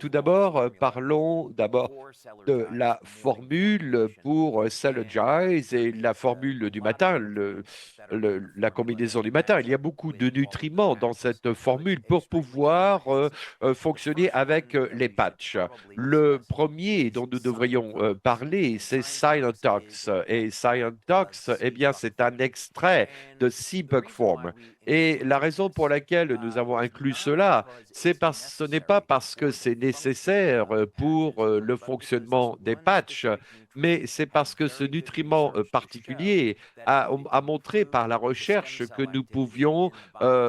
Tout d'abord, parlons d'abord de la formule pour Allergize et la formule du matin, la combinaison du matin. Il y a beaucoup de nutriments dans cette formule pour pouvoir fonctionner avec les patchs. Le premier dont nous devrions parler, c'est Scientox. Et Scientox, eh bien, c'est un extrait de Sea Bugform. Et la raison pour laquelle nous avons inclus cela, ce n'est pas parce que c'est nécessaire pour le fonctionnement des patchs, mais c'est parce que ce nutriment particulier a montré par la recherche que nous pouvions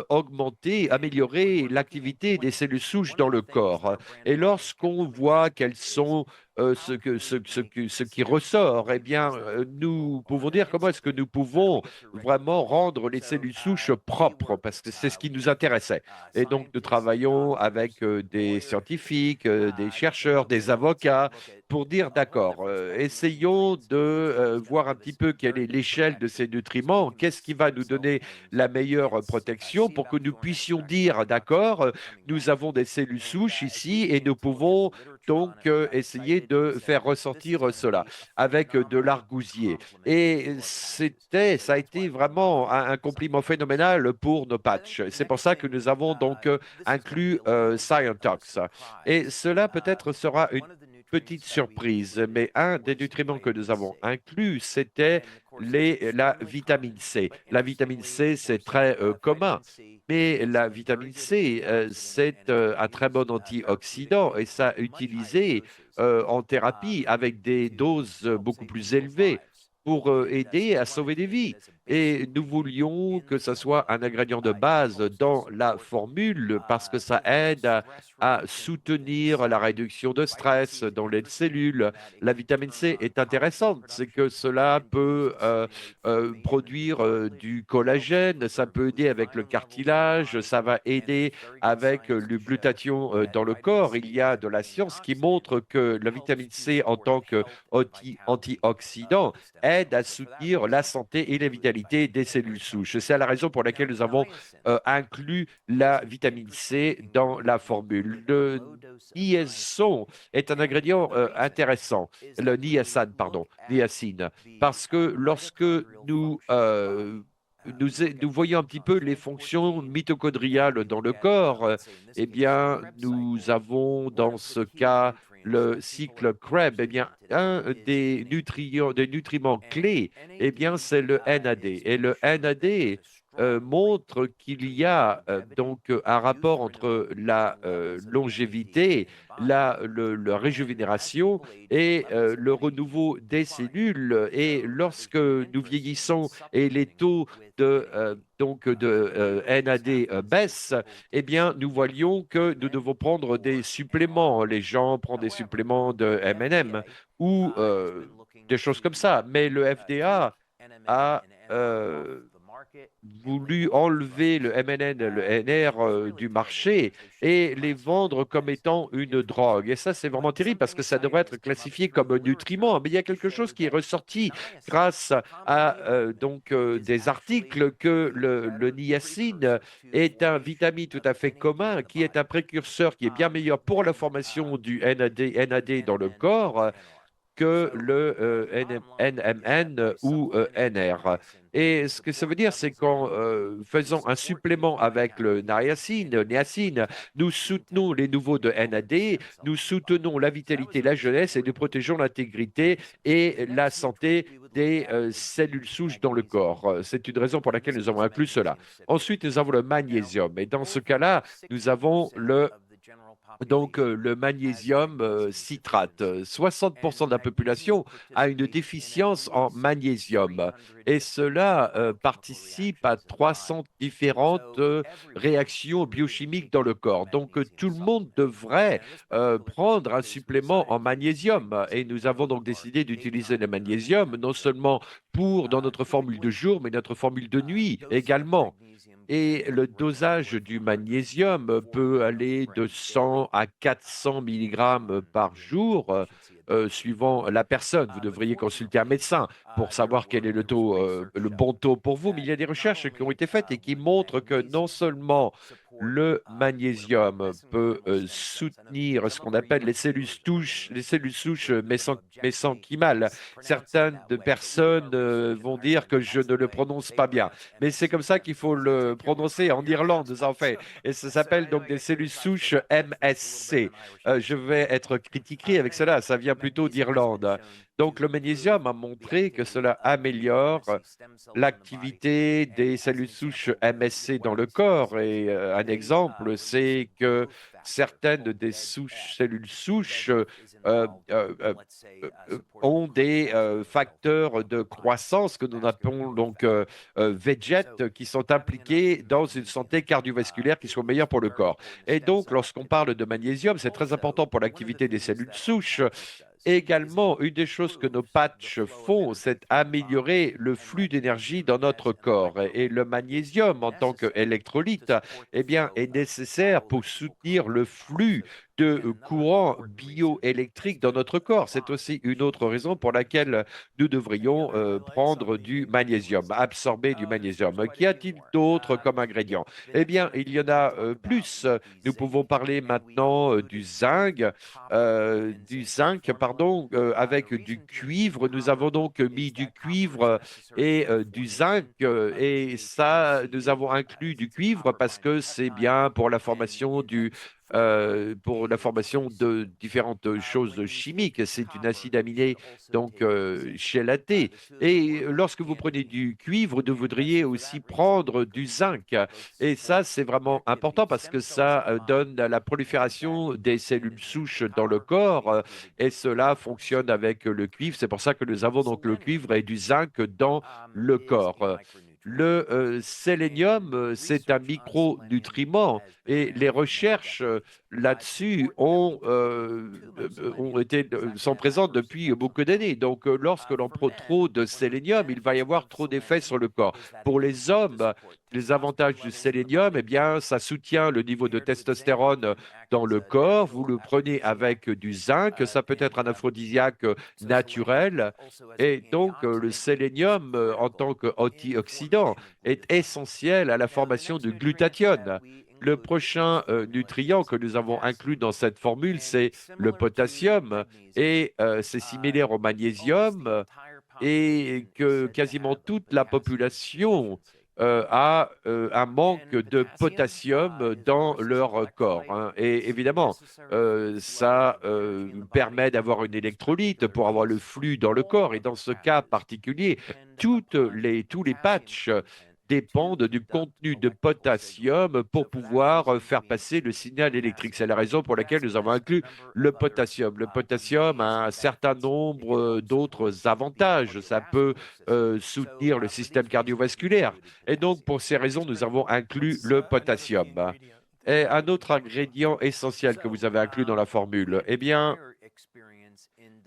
augmenter, améliorer l'activité des cellules souches dans le corps. Et lorsqu'on voit quelles sont ce qui ressort, eh bien, nous pouvons dire comment est-ce que nous pouvons vraiment rendre les cellules souches propres, parce que c'est ce qui nous intéressait. Et donc, nous travaillons avec des scientifiques, des chercheurs, des avocats, pour dire, d'accord, essayons de voir un petit peu quelle est l'échelle de ces nutriments, qu'est-ce qui va nous donner la meilleure protection pour que nous puissions dire, d'accord, nous avons des cellules souches ici et nous pouvons donc essayer de faire ressortir cela avec de l'argousier. Et ça a été vraiment un compliment phénoménal pour nos patchs. C'est pour ça que nous avons donc inclus Scientox. Et cela peut-être sera une petite surprise, mais un des nutriments que nous avons inclus, c'était la vitamine C. La vitamine C, c'est très commun. Mais la vitamine C, c'est un très bon antioxydant et ça utilisé en thérapie avec des doses beaucoup plus élevées pour aider à sauver des vies. Et nous voulions que ce soit un ingrédient de base dans la formule parce que ça aide à soutenir la réduction de stress dans les cellules. La vitamine C est intéressante, c'est que cela peut produire du collagène, ça peut aider avec le cartilage, ça va aider avec le glutathion dans le corps. Il y a de la science qui montre que la vitamine C en tant qu'antioxydant aide à soutenir la santé et la vitalité des cellules souches. C'est la raison pour laquelle nous avons inclus la vitamine C dans la formule. Le niacin est un ingrédient intéressant, le niacin, pardon, niacine, parce que lorsque nous voyons un petit peu les fonctions mitochondriales dans le corps, eh bien, nous avons dans ce cas le cycle Krebs, eh bien, un des nutriments clés, eh bien, c'est le NAD. Et le NAD montre qu'il y a donc un rapport entre la longévité, la régénération et le renouveau des cellules. Et lorsque nous vieillissons et les taux de NAD baissent, eh bien, nous voyons que nous devons prendre des suppléments. Les gens prennent des suppléments de M&M ou des choses comme ça. Mais le FDA a voulu enlever le MNN, le NR du marché et les vendre comme étant une drogue. Et ça, c'est vraiment terrible parce que ça devrait être classifié comme un nutriment. Mais il y a quelque chose qui est ressorti grâce à des articles que le niacine est un vitamine tout à fait commun, qui est un précurseur qui est bien meilleur pour la formation du NAD dans le corps que le NMN ou NR. Et ce que ça veut dire, c'est qu'en faisant un supplément avec le niacine, nous soutenons les nouveaux de NAD, nous soutenons la vitalité, la jeunesse et nous protégeons l'intégrité et la santé des cellules souches dans le corps. C'est une raison pour laquelle nous avons inclus cela. Ensuite, nous avons le magnésium. Et dans ce cas-là, nous avons le magnésium citrate. 60% de la population a une déficience en magnésium et cela participe à 300 différentes réactions biochimiques dans le corps. Donc, tout le monde devrait prendre un supplément en magnésium et nous avons donc décidé d'utiliser le magnésium non seulement pour dans notre formule de jour, mais notre formule de nuit également. Et le dosage du magnésium peut aller de 100 à 400 milligrammes par jour. suivant la personne. Vous devriez consulter un médecin pour savoir quel est le taux, le bon taux pour vous. Mais il y a des recherches qui ont été faites et qui montrent que non seulement le magnésium peut soutenir ce qu'on appelle les cellules souches mésenchymal. Certaines personnes vont dire que je ne le prononce pas bien, mais c'est comme ça qu'il faut le prononcer en Irlande, en fait. Et ça s'appelle donc des cellules souches MSC. Je vais être critiqué avec cela, ça vient plutôt d'Irlande. Donc le magnésium a montré que cela améliore l'activité des cellules souches MSC dans le corps. Et un exemple, c'est que certaines des cellules souches euh, euh, euh, ont des facteurs de croissance que nous appelons donc VEGF qui sont impliqués dans une santé cardiovasculaire qui soit meilleure pour le corps. Et donc, lorsqu'on parle de magnésium, c'est très important pour l'activité des cellules souches. Également, une des choses que nos patchs font, c'est améliorer le flux d'énergie dans notre corps. Et le magnésium, en tant qu'électrolyte, eh bien, est nécessaire pour soutenir le flux de courant bioélectrique dans notre corps. C'est aussi une autre raison pour laquelle nous devrions prendre du magnésium, absorber du magnésium. Qu'y a-t-il d'autre comme ingrédient? Eh bien, il y en a plus. Nous pouvons parler maintenant du zinc, pardon, avec du cuivre. Nous avons donc mis du cuivre et du zinc, et ça, nous avons inclus du cuivre parce que c'est bien pour la formation de différentes choses chimiques. C'est une acide aminé donc chélatée. Et lorsque vous prenez du cuivre, vous voudriez aussi prendre du zinc. Et ça, c'est vraiment important parce que ça donne la prolifération des cellules souches dans le corps, et cela fonctionne avec le cuivre. C'est pour ça que nous avons donc le cuivre et du zinc dans le corps. Le sélénium, c'est un micronutriment et les recherches là-dessus sont présentes depuis beaucoup d'années. Donc, lorsque l'on prend trop de sélénium, il va y avoir trop d'effets sur le corps. Pour les hommes, les avantages du sélénium, eh bien, ça soutient le niveau de testostérone dans le corps. Vous le prenez avec du zinc, ça peut être un aphrodisiaque naturel. Et donc, le sélénium, en tant qu'antioxydant, est essentiel à la formation de glutathione. Le prochain nutrient que nous avons inclus dans cette formule, c'est le potassium, et c'est similaire au magnésium, et que quasiment toute la population a un manque de potassium dans leur corps, hein. Et évidemment, ça permet d'avoir une électrolyte pour avoir le flux dans le corps. Et dans ce cas particulier, tous les patchs dépendent du contenu de potassium pour pouvoir faire passer le signal électrique. C'est la raison pour laquelle nous avons inclus le potassium. Le potassium a un certain nombre d'autres avantages. Ça peut soutenir le système cardiovasculaire. Et donc, pour ces raisons, nous avons inclus le potassium. Et un autre ingrédient essentiel que vous avez inclus dans la formule, eh bien,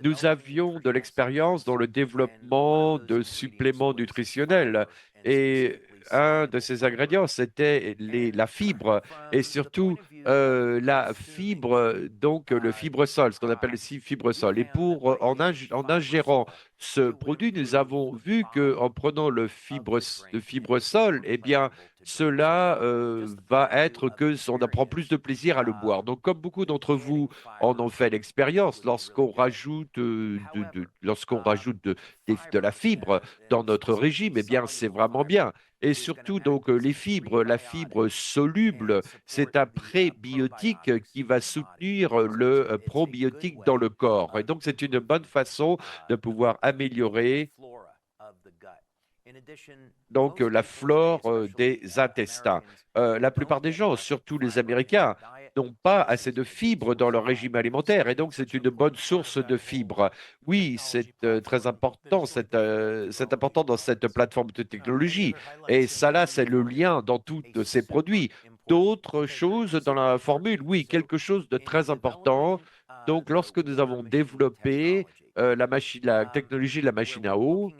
nous avions de l'expérience dans le développement de suppléments nutritionnels. Et un de ces ingrédients, c'était la fibre, et surtout la fibre, donc le fibre-sol, ce qu'on appelle le fibre-sol. Et en ingérant ce produit, nous avons vu qu'en prenant le fibre-sol, eh bien, cela va être que on apprend plus de plaisir à le boire. Donc, comme beaucoup d'entre vous en ont fait l'expérience, lorsqu'on rajoute de la fibre dans notre régime, eh bien, c'est vraiment bien. Et surtout, donc, la fibre soluble, c'est un prébiotique qui va soutenir le probiotique dans le corps. Et donc, c'est une bonne façon de pouvoir améliorer donc la flore des intestins. La plupart des gens, surtout les Américains, n'ont pas assez de fibres dans leur régime alimentaire, et donc c'est une bonne source de fibres. Oui, c'est très important, c'est important dans cette plateforme de technologie. Et ça là, c'est le lien dans tous ces produits. D'autres choses dans la formule, oui, quelque chose de très important. Donc, lorsque nous avons développé la technologie de la machine à eau,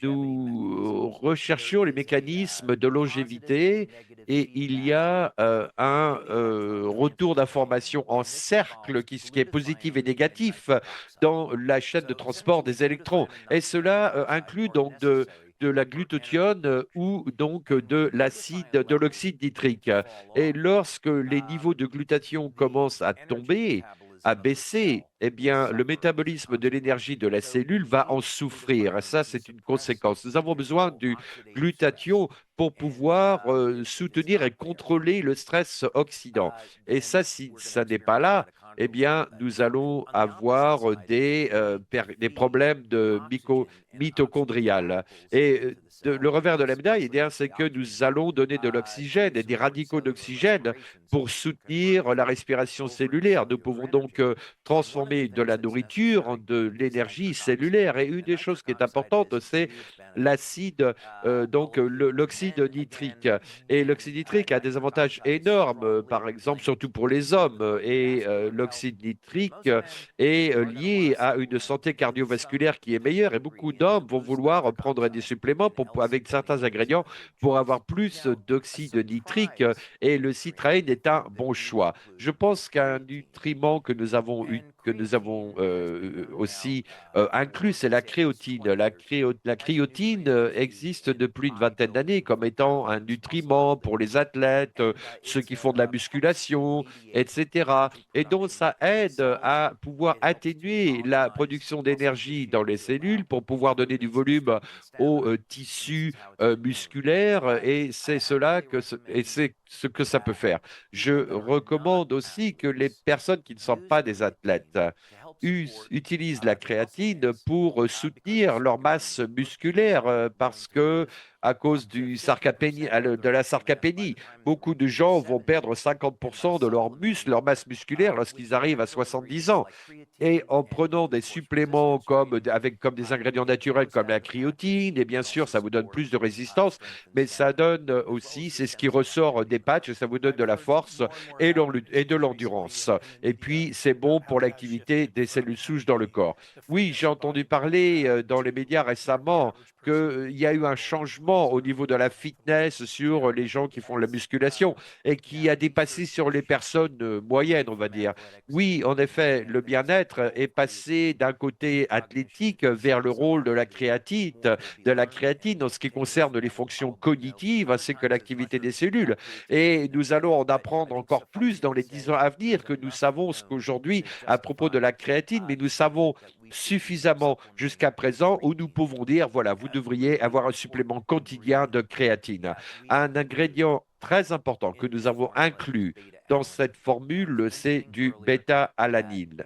nous recherchions les mécanismes de longévité et il y a un retour d'information en cercle qui est positif et négatif dans la chaîne de transport des électrons. Et cela inclut donc de la glutathione ou donc de l'oxyde nitrique. Et lorsque les niveaux de glutathion commencent à tomber, à baisser, eh bien, le métabolisme de l'énergie de la cellule va en souffrir. Ça, c'est une conséquence. Nous avons besoin du glutathion pour pouvoir soutenir et contrôler le stress oxydant. Et ça, si ça n'est pas là, eh bien, nous allons avoir des problèmes de mitochondrial. Et le revers de la médaille, eh bien, c'est que nous allons donner de l'oxygène et des radicaux d'oxygène pour soutenir la respiration cellulaire. Nous pouvons donc transformer de la nourriture en de l'énergie cellulaire. Et une des choses qui est importante, c'est l'acide, l'oxyde nitrique. Et l'oxyde nitrique a des avantages énormes, par exemple, surtout pour les hommes. Et l'oxyde nitrique est lié à une santé cardiovasculaire qui est meilleure. Et beaucoup d'hommes vont vouloir prendre des suppléments avec certains ingrédients pour avoir plus d'oxyde nitrique. Et le citraïne est un bon choix. Je pense qu'un nutriment que nous avons aussi inclus, c'est la créatine. La créatine existe depuis une vingtaine d'années comme étant un nutriment pour les athlètes, ceux qui font de la musculation, etc. Et donc, ça aide à pouvoir atténuer la production d'énergie dans les cellules pour pouvoir donner du volume aux tissus musculaires. Et c'est ce que ça peut faire. Je recommande aussi que les personnes qui ne sont pas des athlètes utilisent la créatine pour soutenir leur masse musculaire parce que à cause de la sarcopénie, beaucoup de gens vont perdre 50% de leur leur masse musculaire lorsqu'ils arrivent à 70 ans. Et en prenant des suppléments comme des ingrédients naturels comme la créatine, et bien sûr, ça vous donne plus de résistance, mais ça donne aussi, c'est ce qui ressort des patchs, ça vous donne de la force et de l'endurance. Et puis, c'est bon pour l'activité des cellules souches dans le corps. Oui, j'ai entendu parler dans les médias récemment qu'il y a eu un changement au niveau de la fitness sur les gens qui font la musculation et qui a dépassé sur les personnes moyennes, on va dire. Oui, en effet, le bien-être est passé d'un côté athlétique vers le rôle de la créatine en ce qui concerne les fonctions cognitives ainsi que l'activité des cellules. Et nous allons en apprendre encore plus dans les 10 ans à venir que nous savons ce qu'aujourd'hui à propos de la créatine, mais nous savons suffisamment jusqu'à présent où nous pouvons dire, voilà, vous devriez avoir un supplément quotidien de créatine. Un ingrédient très important que nous avons inclus dans cette formule, c'est du bêta-alanine.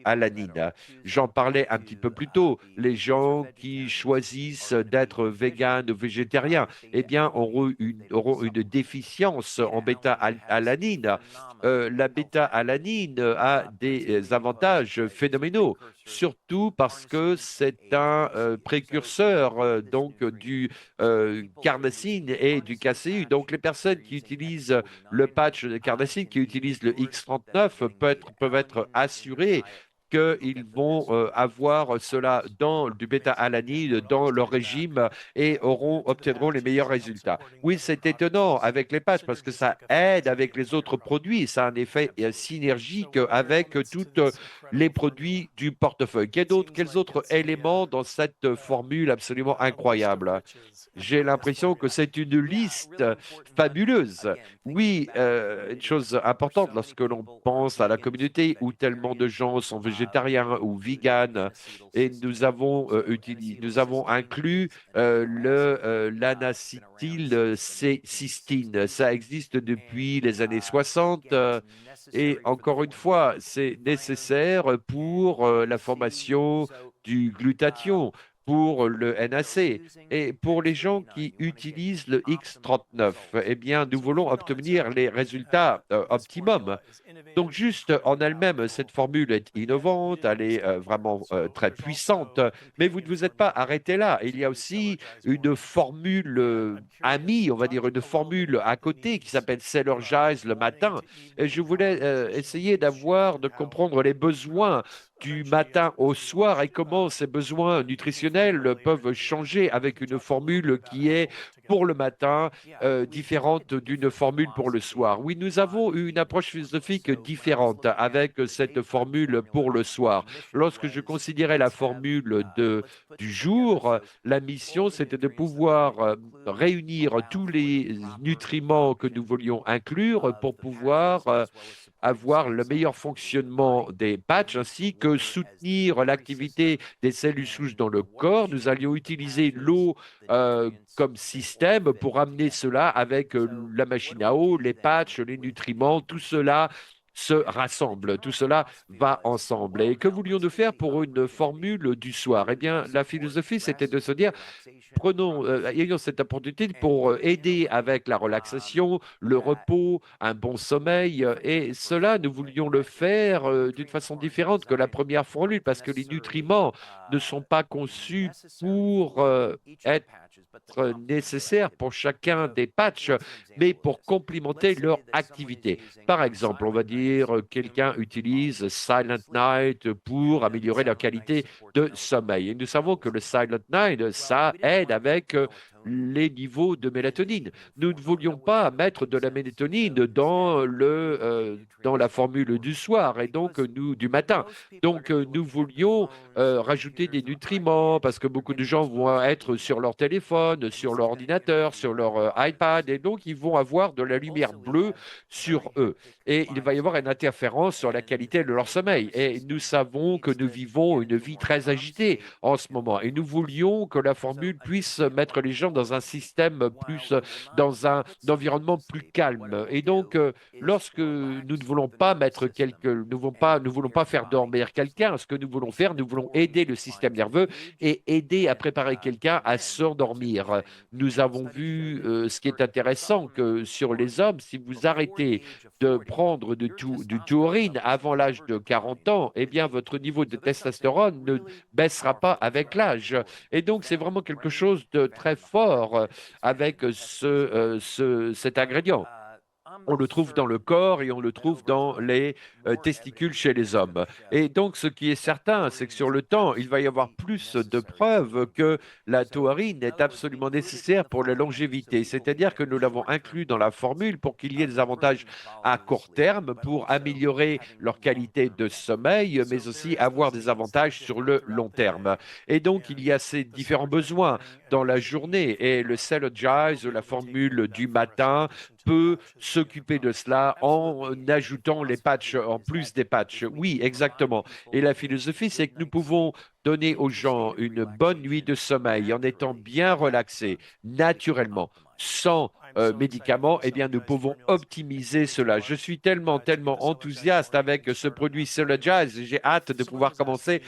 J'en parlais un petit peu plus tôt. Les gens qui choisissent d'être véganes ou végétariens, eh bien, auront une déficience en bêta-alanine. La bêta-alanine a des avantages phénoménaux, surtout parce que c'est un précurseur du carnosine et du KCU. Donc, les personnes qui utilisent le patch de carnosine, qui utilisent le X39, peuvent être assurées qu'ils vont avoir cela dans du bêta-alanine dans leur régime et obtiendront les meilleurs résultats. Oui, c'est étonnant avec les patchs parce que ça aide avec les autres produits. Ça a un effet synergique avec tous les produits du portefeuille. Quels autres éléments dans cette formule absolument incroyable? J'ai l'impression que c'est une liste fabuleuse. Oui, une chose importante lorsque l'on pense à la communauté où tellement de gens sont végétariens ou véganes, et nous avons inclus l'anacétylcystine. Ça existe depuis les années 60. Et encore une fois, c'est nécessaire pour la formation du glutathion, pour le NAC. Et pour les gens qui utilisent le X39, eh bien, nous voulons obtenir les résultats optimum. Donc, juste en elle-même, cette formule est innovante, elle est vraiment très puissante, mais vous ne vous êtes pas arrêté là. Il y a aussi une formule amie, on va dire, une formule à côté qui s'appelle Cellergize le matin. Et je voulais essayer de comprendre les besoins du matin au soir et comment ces besoins nutritionnels professionnels peuvent changer avec une formule qui est pour le matin, différente d'une formule pour le soir. Oui, nous avons eu une approche philosophique différente avec cette formule pour le soir. Lorsque je considérais la formule du jour, la mission, c'était de pouvoir réunir tous les nutriments que nous voulions inclure pour pouvoir avoir le meilleur fonctionnement des patchs ainsi que soutenir l'activité des cellules souches dans le corps. Nous allions utiliser l'eau comme système pour amener cela avec la machine à eau, les patchs, les nutriments, tout cela se rassemble, tout cela va ensemble. Et que voulions-nous faire pour une formule du soir? Eh bien, la philosophie, c'était de se dire, ayons cette opportunité pour aider avec la relaxation, le repos, un bon sommeil. Et cela, nous voulions le faire d'une façon différente que la première formule, parce que les nutriments ne sont pas conçus pour être nécessaires pour chacun des patchs, mais pour complémenter leur activité. Par exemple, on va dire quelqu'un utilise Silent Night pour améliorer la qualité de sommeil. Et nous savons que le Silent Night, ça aide avec les niveaux de mélatonine. Nous ne voulions pas mettre de la mélatonine dans la formule du soir et donc du matin. Donc nous voulions rajouter des nutriments parce que beaucoup de gens vont être sur leur téléphone, sur leur ordinateur, sur leur iPad et donc ils vont avoir de la lumière bleue sur eux. Et il va y avoir une interférence sur la qualité de leur sommeil. Et nous savons que nous vivons une vie très agitée en ce moment. Et nous voulions que la formule puisse mettre les gens dans un système plus, dans un environnement plus calme. Et donc, lorsque nous ne voulons pas mettre nous voulons pas faire dormir quelqu'un, ce que nous voulons faire, nous voulons aider le système nerveux et aider à préparer quelqu'un à s'endormir. Nous avons vu ce qui est intéressant que sur les hommes, si vous arrêtez de prendre du taurine avant l'âge de 40 ans, eh bien, votre niveau de testostérone ne baissera pas avec l'âge. Et donc, c'est vraiment quelque chose de très fort avec cet ingrédient. On le trouve dans le corps et on le trouve dans les testicules chez les hommes. Et donc, ce qui est certain, c'est que sur le temps, il va y avoir plus de preuves que la taurine est absolument nécessaire pour la longévité. C'est-à-dire que nous l'avons inclus dans la formule pour qu'il y ait des avantages à court terme pour améliorer leur qualité de sommeil, mais aussi avoir des avantages sur le long terme. Et donc, il y a ces différents besoins dans la journée. Et le Cellogize, la formule du matin, peut s'occuper de cela en ajoutant les patchs, en plus des patchs. Oui, exactement. Et la philosophie, c'est que nous pouvons donner aux gens une bonne nuit de sommeil en étant bien relaxés, naturellement, sans médicaments, eh bien, nous pouvons optimiser cela. Je suis tellement, tellement enthousiaste avec ce produit Sologize. J'ai hâte de pouvoir commencer